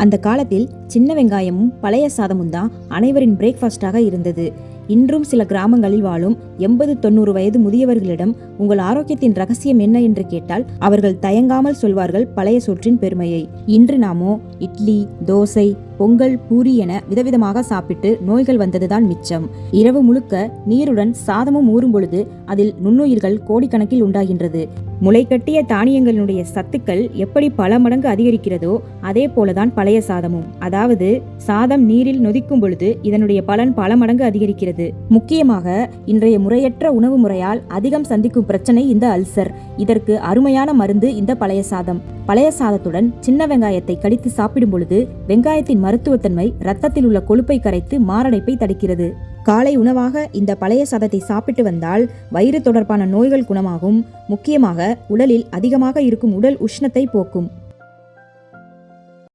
அந்த காலத்தில் சின்ன வெங்காயமும் பழைய சாதமும் தான் அனைவரின் பிரேக்ஃபாஸ்டாக இருந்தது. இன்றும் சில கிராமங்களில் வாழும் 80-90 வயது முதியவர்களிடம் உங்கள் ஆரோக்கியத்தின் ரகசியம் என்ன என்று கேட்டால் அவர்கள் தயங்காமல் சொல்வார்கள் பழைய சோற்றின் பெருமையை. இன்று நாமோ இட்லி, தோசை, பொங்கல், பூரி என விதவிதமாக சாப்பிட்டு நோய்கள் வந்ததுதான் மிச்சம். இரவு முழுக்க நீருடன் சாதமும் ஊறும் பொழுது அதில் நுண்ணுயிர்கள் கோடிக்கணக்கில் உண்டாகின்றது. முளைக்கட்டிய தானியங்களினுடைய சத்துக்கள் எப்படி பல மடங்கு அதிகரிக்கிறதோ அதே போலதான் பழைய சாதமும். அதாவது சாதம் நீரில் நொதிக்கும் பொழுது இதனுடைய பலன் பல மடங்கு அதிகரிக்கிறது. முக்கியமாக இன்றைய முறையற்ற உணவு முறையால் அதிகம் சந்திக்கும் பிரச்சனை இந்த அல்சர். இதற்கு அருமையான மருந்து இந்த பழைய சாதம். பழைய சாதத்துடன் சின்ன வெங்காயத்தை கடித்து சாப்பிடும் பொழுது வெங்காயத்தின் மருத்துவத்தன்மை இரத்தத்தில் உள்ள கொழுப்பை கரைத்து மாரடைப்பை தடுக்கிறது. காலை உணவாக இந்த பழைய சாதத்தை சாப்பிட்டு வந்தால் வயிறு தொடர்பான நோய்கள் குணமாகும். முக்கியமாக உடலில் அதிகமாக இருக்கும் உடல் உஷ்ணத்தை போக்கும்.